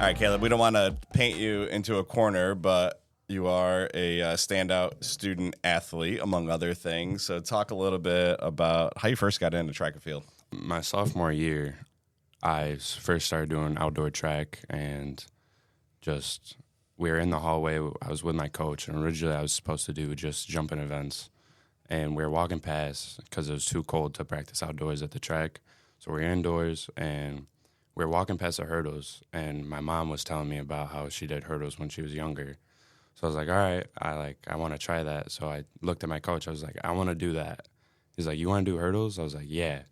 All right, Kaleb, we don't want to paint you into a corner, but you are a standout student athlete, among other things. So talk a little bit about how you first got into track and field. My sophomore year, I first started doing outdoor track, and just we were in the hallway. I was with my coach, and originally I was supposed to do just jumping events. And we were walking past because it was too cold to practice outdoors at the track. So we were indoors, and we were walking past the hurdles, and my mom was telling me about how she did hurdles when she was younger. So I was like, all right, I want to try that. So I looked at my coach. I was like, I want to do that. He's like, you want to do hurdles? I was like, yeah.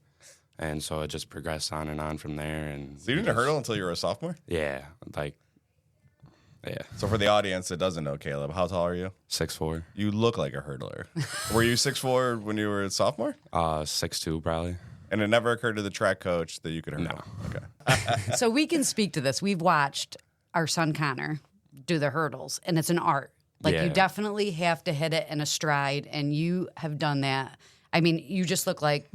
And so it just progressed on and on from there. And So you didn't hurdle until you were a sophomore? Yeah, yeah. So for the audience that doesn't know, Kaleb, how tall are you? 6'4". You look like a hurdler. Were you 6'4" when you were a sophomore? 6'2", probably. And it never occurred to the track coach that you could hurdle? No. Okay. So we can speak to this. We've watched our son Connor do the hurdles, and it's an art. Like, Yeah. you definitely have to hit it in a stride, and you have done that. I mean, you just look like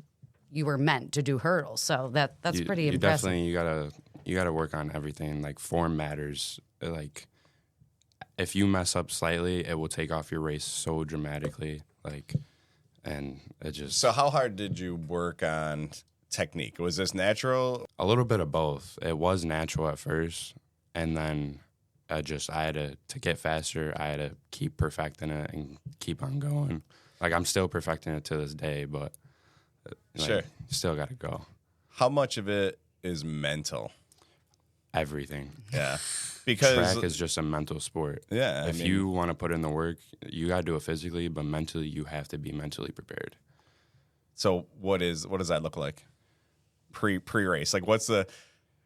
you were meant to do hurdles. So that's pretty impressive. Definitely, you gotta work on everything. Like, form matters. Like, if you mess up slightly, it will take off your race so dramatically. Like, and it just So how hard did you work on technique? Was this natural? a little bit of both. It was natural at first, and then I had to get faster. I had to keep perfecting it and keep on going. Like, I'm still perfecting it to this day, but Sure. still got to go. How much of it is mental? Everything. Yeah. Because Track is just a mental sport. Yeah, If you want to put in the work, you got to do it physically, but mentally, you have to be mentally prepared. So what does that look like pre-race? Like, what's the,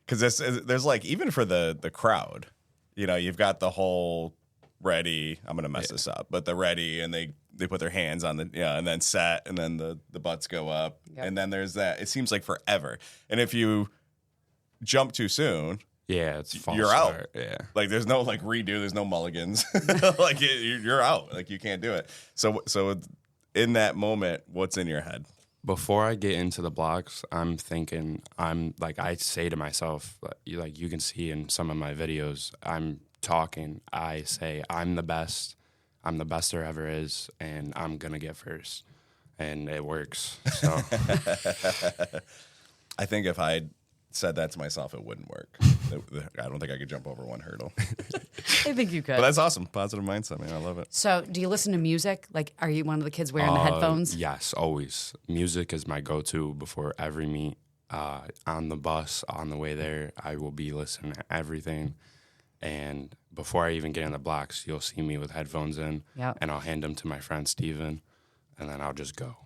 because there's like, even for the crowd, you know, you've got the whole ready, I'm going to mess this up, but the ready, and they put their hands on the, and then set, and then the butts go up. Yep. And then there's that, it seems like forever. And if you jump too soon, Yeah, it's false you're start. out. Yeah. Like, there's no like redo, there's no mulligans. Like, you're out. Like, you can't do it. So in that moment, what's in your head? Before I get into the blocks, I'm thinking, I say to myself, like you can see in some of my videos, I'm talking, I say, I'm the best there ever is, and I'm going to get first. And it works. So I think if I said that to myself, it wouldn't work. I don't think I could jump over one hurdle. I think you could. But that's awesome. Positive mindset, man. I love it. So do you listen to music? Like, are you one of the kids wearing the headphones? Yes, always. Music is my go-to before every meet. On the bus, on the way there, I will be listening to everything. And before I even get in the blocks, you'll see me with headphones in, Yep. and I'll hand them to my friend Steven, and then I'll just go.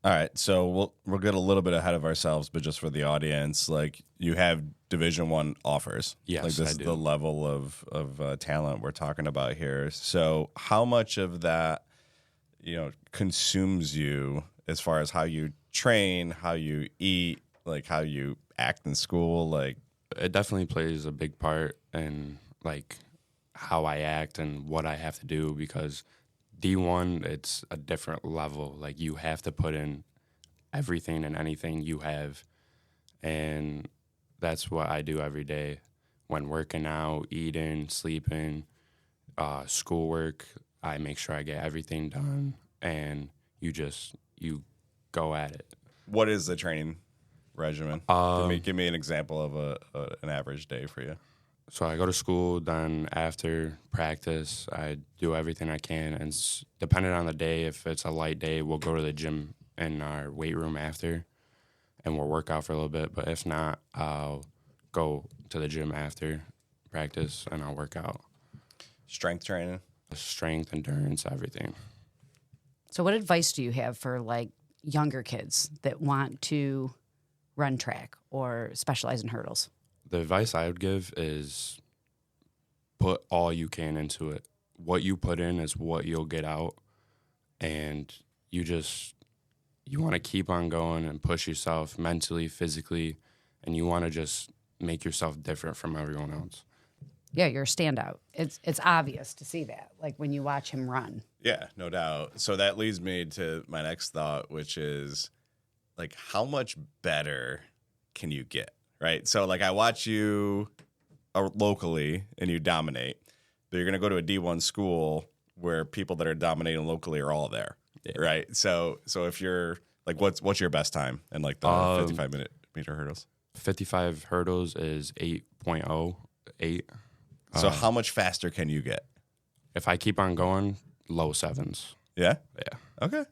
All right. So we'll get a little bit ahead of ourselves, but just for the audience, like, you have Division I offers. Yes, like, this I is do. the level of talent we're talking about here. So how much of that, consumes you as far as how you train, how you eat, like how you act in school? Like, It definitely plays a big part in, like, how I act and what I have to do, because D1, it's a different level. Like, you have to put in everything and anything you have, and that's what I do every day when working out, eating, sleeping, schoolwork. I make sure I get everything done, and you go at it. what is the training regimen? Give me an example of an average day for you. So I go to school, then after practice, I do everything I can. And depending on the day, if it's a light day, we'll go to the gym in our weight room after, and we'll work out for a little bit. But if not, I'll go to the gym after practice, and I'll work out. Strength training? Strength, endurance, everything. So what advice do you have for, like, younger kids that want to run track or specialize in hurdles? The advice I would give is put all you can into it. What you put in is what you'll get out. And you want to keep on going and push yourself mentally, physically, and you want to just make yourself different from everyone else. Yeah, you're a standout. It's obvious to see that, like, when you watch him run. Yeah, no doubt. So that leads me to my next thought, which is, like, how much better can you get, right? So, like, I watch you locally and you dominate, but you're going to go to a D1 school where people that are dominating locally are all there, right? So if you're like, what's your best time in like the 55-meter hurdles? 55 hurdles is 8.08. So how much faster can you get? If I keep on going, low sevens. Yeah? Yeah. Okay.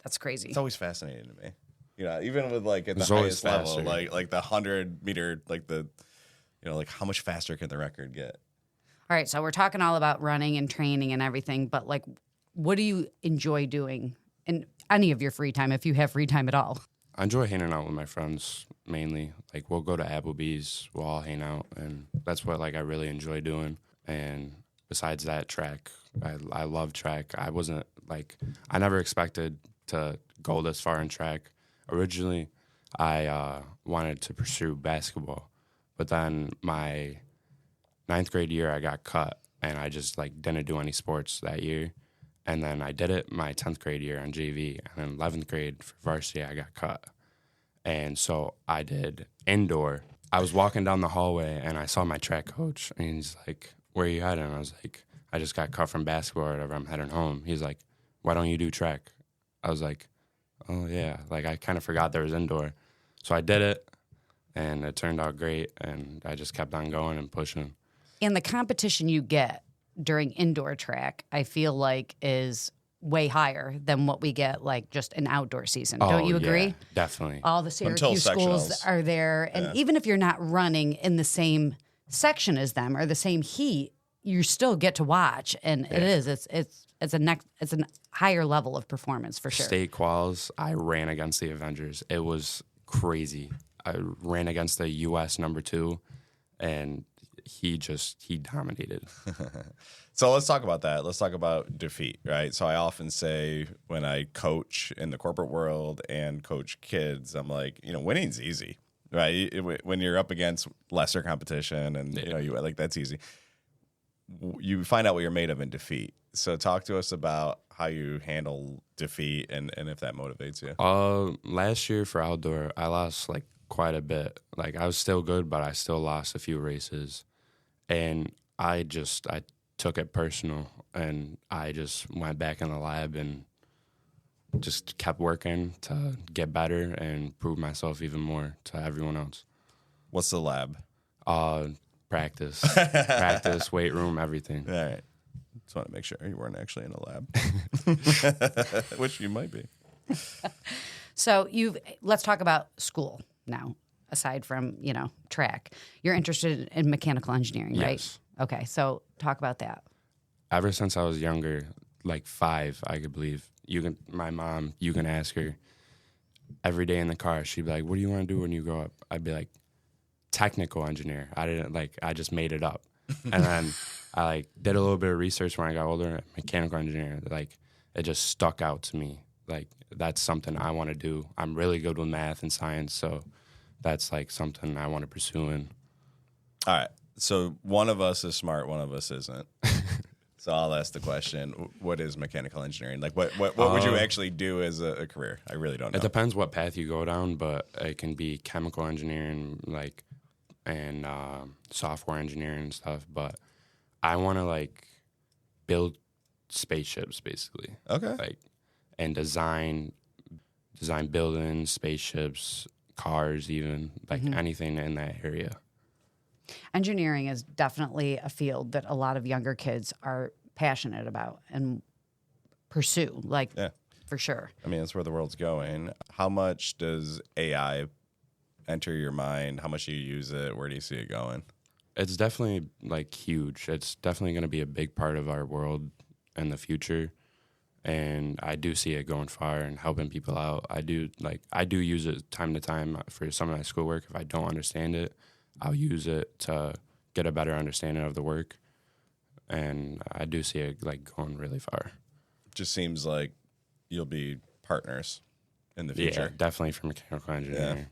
That's crazy. It's always fascinating to me. You know, even with like at the It's always highest level, faster. like the 100-meter, like the, you know, like how much faster can the record get? All right, so we're talking all about running and training and everything, but like, what do you enjoy doing in any of your free time, if you have free time at all? I enjoy hanging out with my friends mainly. Like we'll go to Applebee's, we'll all hang out, and that's what like I really enjoy doing. And besides that, track. I love track. I never expected to go this far in track. Originally, I wanted to pursue basketball, but then my 9th grade year, I got cut, and I just like didn't do any sports that year. And then I did it my 10th grade year on JV, and then 11th grade for varsity, I got cut. And so I did indoor. I was walking down the hallway, and I saw my track coach, and he's like, "Where are you heading?" And I was like, "I just got cut from basketball or whatever. I'm heading home." He's like, "Why don't you do track?" I was like, "Oh, yeah." Like, I kind of forgot there was indoor. So I did it, and it turned out great, and I just kept on going and pushing. And the competition you get during indoor track, I feel like is way higher than what we get like just an outdoor season. Don't you agree? Yeah, definitely. All the Syracuse schools sectionals. are there. And even if you're not running in the same section as them or the same heat, you still get to watch. And it's a higher level of performance for sure. State quals, I ran against the Avengers. It was crazy. I ran against the U.S. number 2, and he dominated. So let's talk about that. Let's talk about defeat, right? So I often say when I coach in the corporate world and coach kids, I'm like, you know, winning's easy, right? When you're up against lesser competition and, you know, you like that's easy. You find out what you're made of in defeat. So talk to us about how you handle defeat and if that motivates you. Last year for outdoor, I lost like quite a bit. Like I was still good, but I still lost a few races. And I took it personal, and I just went back in the lab and just kept working to get better and prove myself even more to everyone else. What's the lab? Practice, weight room, everything. All right. Just want to make sure you weren't actually in a lab, which you might be. So let's talk about school now. Aside from, track, you're interested in mechanical engineering, right? Yes. Okay, so talk about that. Ever since I was younger, like 5, I could believe. My mom, you can ask her every day in the car. She'd be like, "What do you want to do when you grow up?" I'd be like, "Technical engineer." I just made it up. And then I did a little bit of research when I got older. Mechanical engineer, it just stuck out to me. Like that's something I want to do. I'm really good with math and science, so that's like something I want to pursue. All right. So one of us is smart, one of us isn't. So I'll ask the question: what is mechanical engineering? Like, what would you actually do as a career? I really don't know. It depends what path you go down, but it can be chemical engineering, and software engineering and stuff. But I want to build spaceships, basically. Okay. And design buildings, spaceships, cars, even anything in that area. Engineering is definitely a field that a lot of younger kids are passionate about and pursue, for sure. I mean, that's where the world's going. How much does AI enter your mind? How much do you use it? Where do you see it going? It's definitely huge. It's definitely going to be a big part of our world in the future. And I do see it going far and helping people out. I do use it time to time for some of my schoolwork. If I don't understand it, I'll use it to get a better understanding of the work. And I do see it going really far. Just seems like you'll be partners in the future. Yeah, definitely for mechanical engineering.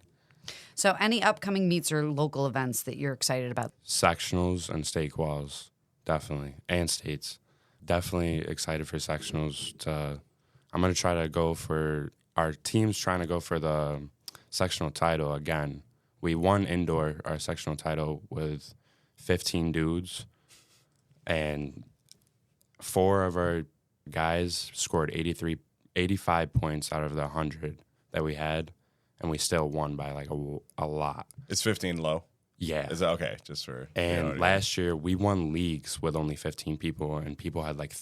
Yeah. So any upcoming meets or local events that you're excited about? Sectionals and state quals, definitely. And states. Definitely excited for sectionals. I'm going to try to go for – our team's trying to go for the sectional title again. We won indoor, our sectional title, with 15 dudes, and 4 of our guys scored 85 points out of the 100 that we had, and we still won by like a lot. Is 15 low? Yeah. Is that okay? Just for and last year we won leagues with only 15 people, and people had like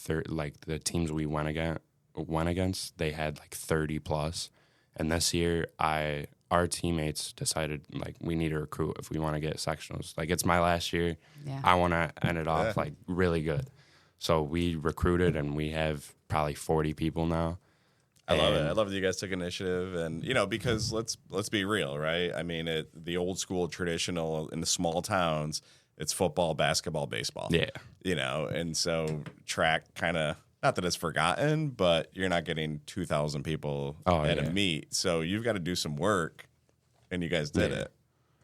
the teams we went against, they had like 30 plus. And this year our teammates decided like we need to recruit if we want to get sectionals. Like it's my last year. Yeah. I want to end it off like really good. So we recruited, and we have probably 40 people now. I love it. I love that you guys took initiative, and because let's be real, right? I mean, the old school traditional in the small towns, it's football, basketball, baseball. Yeah. And so track kind of, not that it's forgotten, but you're not getting 2,000 people at a meet, so you've got to do some work, and you guys did it.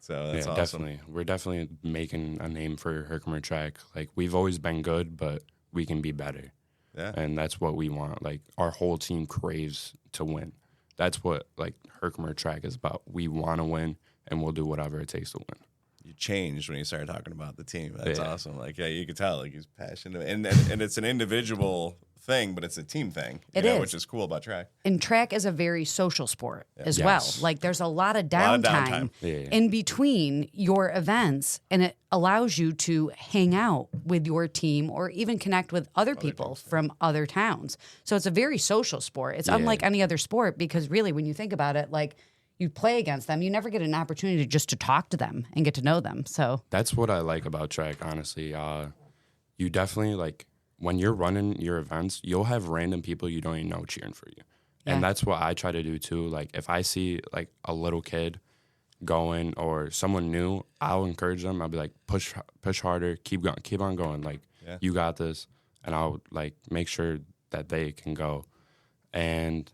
So that's awesome. Definitely. We're definitely making a name for Herkimer track. Like we've always been good, but we can be better. Yeah. And that's what we want. Like our whole team craves to win. That's what like Herkimer track is about. We want to win, and we'll do whatever it takes to win. You changed when you started talking about the team. That's awesome. Like, you could tell like he's passionate, and it's an individual thing, but it's a team thing. It is, which is cool about track. And track is a very social sport as well. Like there's a lot of downtime in between your events, and it allows you to hang out with your team or even connect with other people from other towns. So it's a very social sport. It's unlike any other sport, because really when you think about it, like you play against them, you never get an opportunity just to talk to them and get to know them. So that's what I like about track, honestly. You definitely like, when you're running your events, you'll have random people you don't even know cheering for you. Yeah. And that's what I try to do too. Like if I see like a little kid going or someone new, I'll encourage them. I'll be like, push harder, keep on going. Like you got this. And I'll like make sure that they can go. And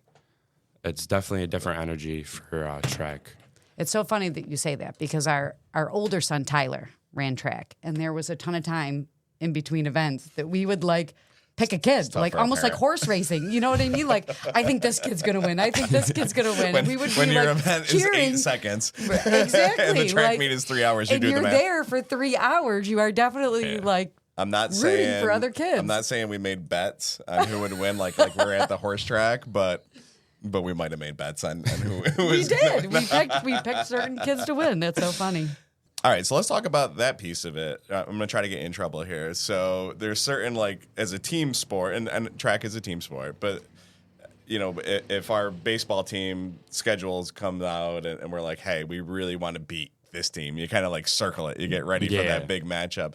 it's definitely a different energy for track. It's so funny that you say that, because our older son, Tyler, ran track, and there was a ton of time in between events that we would like pick a kid, like almost like horse racing. You know what I mean? Like, I think this kid's going to win. I think this kid's going to win. And we would when be your like event cheering. is 8 seconds. Exactly. And the track meet is 3 hours. And you're there for 3 hours. You are definitely like I'm not rooting saying for other kids. I'm not saying we made bets on who would win, like we're at the horse track, but we might have made bets on who was. We did. We picked certain kids to win. That's so funny. All right, so let's talk about that piece of it. I'm going to try to get in trouble here. So there's certain, like, as a team sport, and track is a team sport, but, if our baseball team schedules come out and we're like, hey, we really want to beat this team, you kind of, like, circle it. You get ready for that big matchup.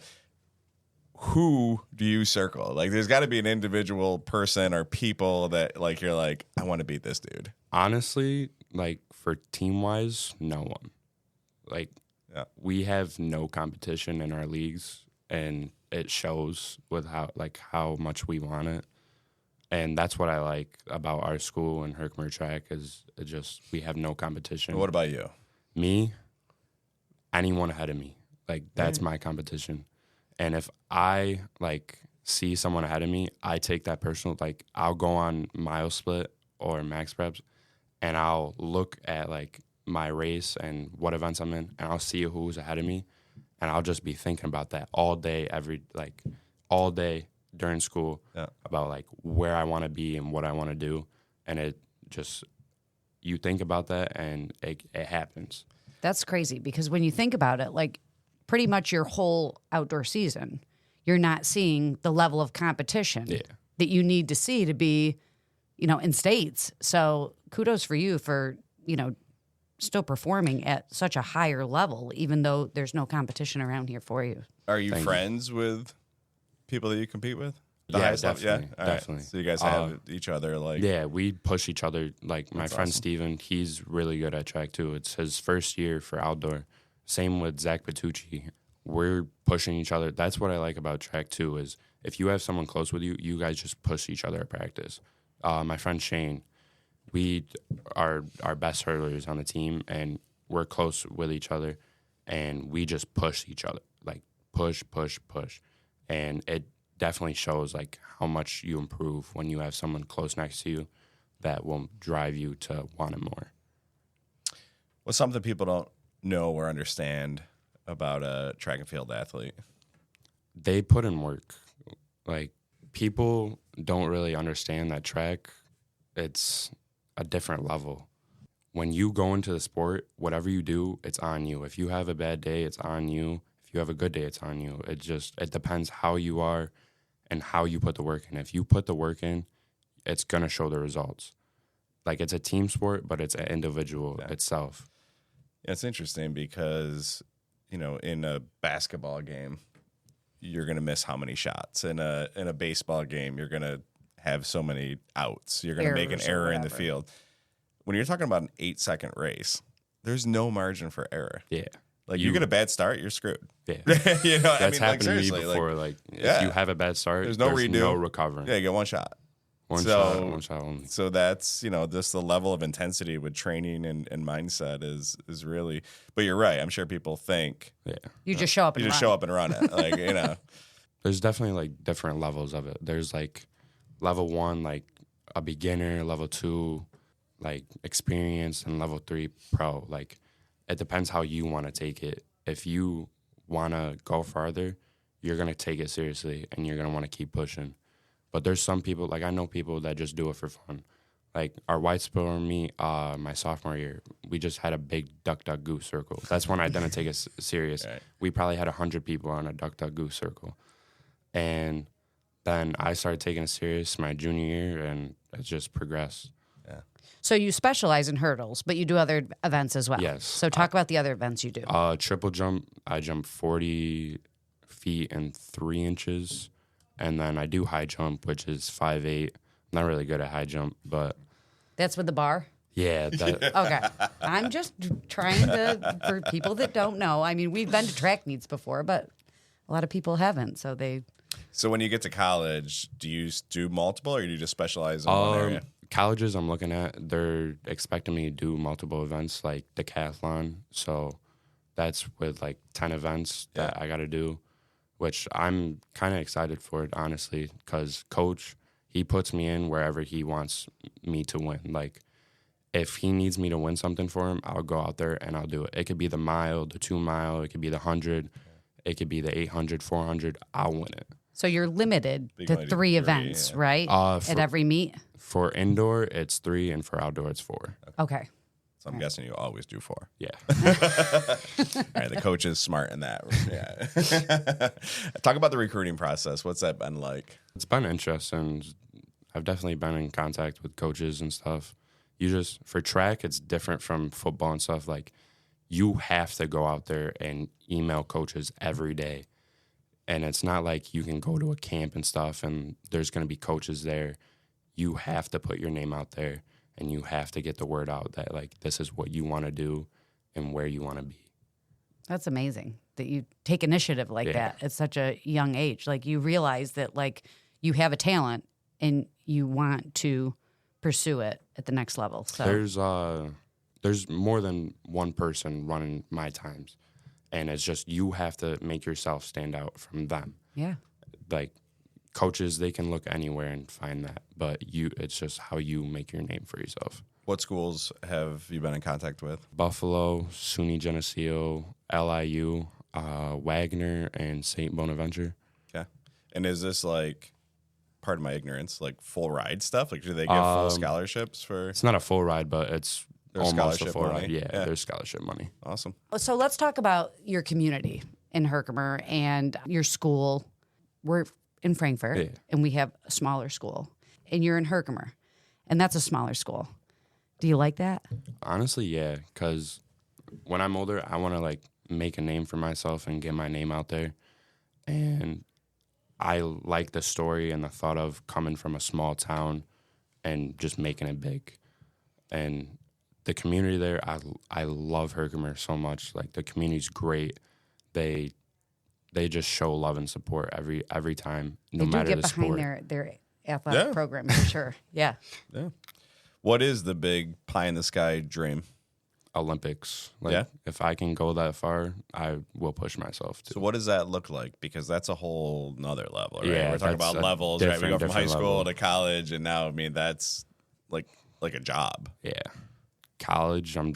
Who do you circle? Like, there's got to be an individual person or people that, like, you're like, I want to beat this dude. Honestly, like, for team-wise, no one. Like, we have no competition in our leagues, and it shows with how much we want it. And that's what I like about our school and Herkimer track is we have no competition. What about you? Me, anyone ahead of me. Like, that's my competition. And if I, like, see someone ahead of me, I take that personal. Like, I'll go on mile split or max preps, and I'll look at, like, my race and what events I'm in, and I'll see who's ahead of me, and I'll just be thinking about that all day, all day during school about like where I want to be and what I want to do, and it just, you think about that and it happens. That's crazy, because when you think about it, like pretty much your whole outdoor season, you're not seeing the level of competition that you need to see to be, in states. So kudos for you for, still performing at such a higher level, even though there's no competition around here for you. Are you friends with people that you compete with? Definitely. Yeah, definitely. Right. So you guys have each other, like. Yeah, we push each other. Like my friend Steven, he's really good at track too. It's his first year for outdoor. Same with Zach Patucci. We're pushing each other. That's what I like about track too, is if you have someone close with you, you guys just push each other at practice. My friend Shane, we are our best hurdlers on the team, and we're close with each other, and we just push each other, like push. And it definitely shows like how much you improve when you have someone close next to you that will drive you to want it more. What's something people don't know or understand about a track and field athlete? They put in work. Like, people don't really understand that track, it's a different level. When you go into the sport, whatever you do, it's on you. If you have a bad day, it's on you. If you have a good day, it's on you. It depends how you are and how you put the work in. If you put the work in, it's going to show the results. Like, it's a team sport, but it's an individual itself. Yeah, it's interesting because, in a basketball game, you're going to miss how many shots. In a baseball game, you're going to have so many outs. You're going to make an error in the field. When you're talking about an 8-second race, there's no margin for error. Yeah. Like, you get a bad start, you're screwed. Yeah. That's happened to me before. If you have a bad start, there's no recovering. Yeah, you get one shot. One shot only. So that's, just the level of intensity with training and mindset is really, but you're right. I'm sure people think. Yeah. You just show up and show up and run it. There's definitely different levels of it. There's level 1, a beginner, level 2, experienced, and level 3 pro. It depends how you want to take it. If you want to go farther, you're going to take it seriously and you're going to want to keep pushing. But there's some people, I know people that just do it for fun. Our white sport meet, my sophomore year, we just had a big duck, duck, goose circle. That's when I didn't take it serious. Right. We probably had 100 people on a duck, duck, goose circle. And then I started taking it serious my junior year, and it just progressed. Yeah. So you specialize in hurdles, but you do other events as well. Yes. So talk about the other events you do. Triple jump, I jump 40 feet and 3 inches. And then I do high jump, which is 5'8". Not really good at high jump, but... That's with the bar? Yeah. Okay. I'm just trying for people that don't know, we've been to track meets before, but a lot of people haven't, so they... So when you get to college, do you do multiple, or do you just specialize in one area? Colleges I'm looking at, they're expecting me to do multiple events, like decathlon. So that's with 10 events that I got to do, which I'm kind of excited for it, honestly, because Coach, he puts me in wherever he wants me to win. If he needs me to win something for him, I'll go out there and I'll do it. It could be the mile, the 2 mile, it could be the 100, it could be the 800, 400, I'll win it. So you're limited to 3 events, right? At every meet? For indoor, it's 3, and for outdoor, it's 4. Okay. So I'm guessing you always do 4. Yeah. All right, the coach is smart in that. Yeah. Talk about the recruiting process. What's that been like? It's been interesting. I've definitely been in contact with coaches and stuff. For track, it's different from football and stuff. You have to go out there and email coaches every day. And it's not like you can go to a camp and stuff and there's going to be coaches there. You have to put your name out there and you have to get the word out that, this is what you want to do and where you want to be. That's amazing that you take initiative that at such a young age. You realize that, you have a talent and you want to pursue it at the next level. So there's more than one person running my times. And it's just you have to make yourself stand out from them. Yeah. Coaches, they can look anywhere and find that. But it's just how you make your name for yourself. What schools have you been in contact with? Buffalo, SUNY Geneseo, LIU, Wagner, and St. Bonaventure. Okay. And is this pardon my ignorance, full ride stuff? Do they give full scholarships for? It's not a full ride, but it's there's almost a full money. ride. Yeah, there's scholarship money. Awesome. So let's talk about your community in Herkimer and your school. We're in Frankfort, and we have a smaller school. And you're in Herkimer, and that's a smaller school. Do you like that? Honestly, yeah, because when I'm older, I want to, make a name for myself and get my name out there. And I like the story and the thought of coming from a small town and just making it big. And the community there, I love Herkimer so much. The community's great. They just show love and support every time, no matter the sport. They do get behind their athletic program for sure. Yeah. Yeah. What is the big pie in the sky dream? Olympics. If I can go that far, I will push myself to. So what does that look like? Because that's a whole nother level, right? Yeah, we're talking about levels, right? We go from high school to college, and now, that's like a job. Yeah. College, I'm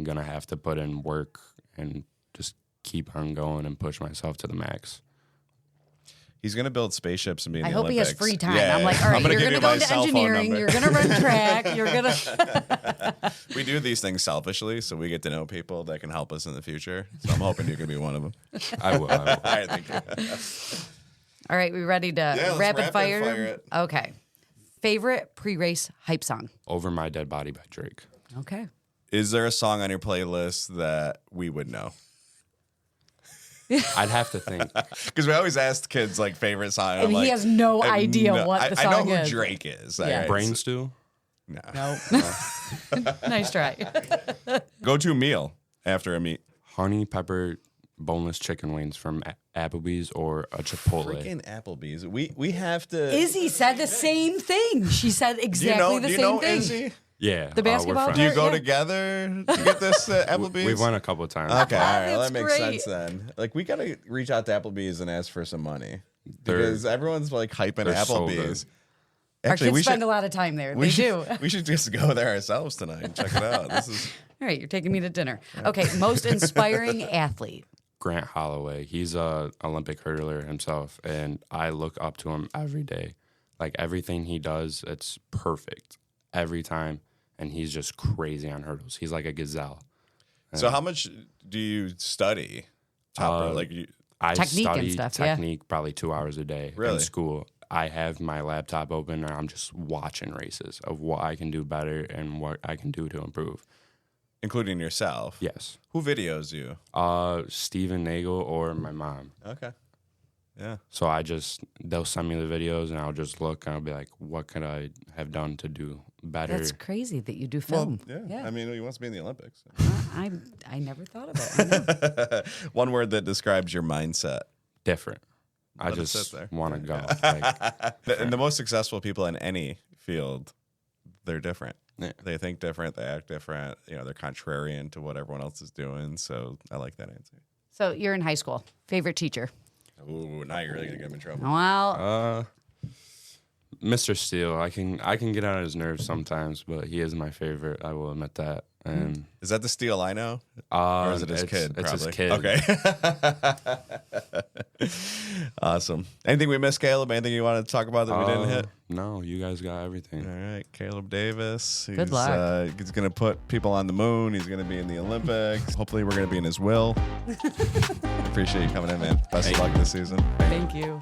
gonna have to put in work and just keep on going and push myself to the max. He's going to build spaceships and be in the hope Olympics. he has free time. Yeah, I'm like, all right, you're going to go into engineering. You're going to run track. You're going to. We do these things selfishly, so we get to know people that can help us in the future. So I'm hoping you can be one of them. I will. All right, thank you. All right, we ready to rapid fire it? Okay. Favorite pre-race hype song? Over My Dead Body by Drake. Okay. Is there a song on your playlist that we would know? I'd have to think. Because we always ask kids like favorite song. And he has no idea what the song is. I know who Drake is. Yeah. Right. Brain Stew? No. Nice try. Go-to meal after a meet. Honey pepper boneless chicken wings from Applebee's or a Chipotle. Freaking Applebee's. We have to. Izzy said the same thing. She said exactly the same thing. Izzy? Yeah. The basketball Do you go together to get this Applebee's? We've won a couple of times. Okay, all right. Well, That's that makes great. sense then. Like, we got to reach out to Applebee's and ask for some money. Because everyone's like hyping they're so Applebee's. Our kids spend a lot of time there. They do. We should just go there ourselves tonight and check it out. This is All right, you're taking me to dinner. Okay, most inspiring athlete. Grant Holloway. He's a Olympic hurdler himself, and I look up to him every day. Like, everything he does, it's perfect every time, and he's just crazy on hurdles. He's like a gazelle. So how much do you study? I Technique and study stuff, technique probably 2 hours a day Really? in school. I have my laptop open, and I'm just watching races of what I can do better and what I can do to improve. Including yourself? Yes. Who videos you? Stephen Nagel or my mom. Okay. Yeah. So they'll send me the videos, and I'll just look, and I'll be like, what could I have done to do better? That's crazy that you do film. I mean, he wants to be in the Olympics. I never thought of it. One word that describes your mindset. Different. I Let it sit just there. want to go. And the most successful people in any field, they're different. Yeah. They think different. They act different. You know, they're contrarian to what everyone else is doing. So I like that answer. So you're in high school. Favorite teacher? Ooh, now you're really gonna get him in trouble. Well, Mr. Steele, I can get on his nerves sometimes, but he is my favorite. I will admit that. And Is that the Steele I know? Or is it his kid? It's his Probably. kid. Okay. Awesome. Anything we missed, Caleb? Anything you wanted to talk about that we didn't hit? No, you guys got everything. All right, Kaleb Davis. Good luck. He's going to put people on the moon. He's going to be in the Olympics. Hopefully, we're going to be in his will. Appreciate you coming in, man. Best of luck this season. thank you.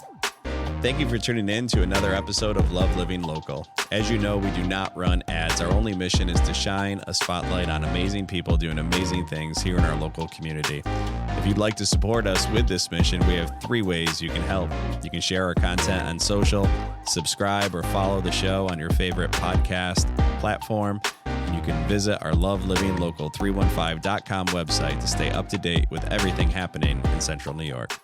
Thank you for tuning in to another episode of Love Living Local. As you know, we do not run ads. Our only mission is to shine a spotlight on amazing people doing amazing things here in our local community. If you'd like to support us with this mission, we have 3 ways you can help. You can share our content on social, subscribe or follow the show on your favorite podcast platform, and you can visit our lovelivinglocals315.com website to stay up to date with everything happening in Central New York.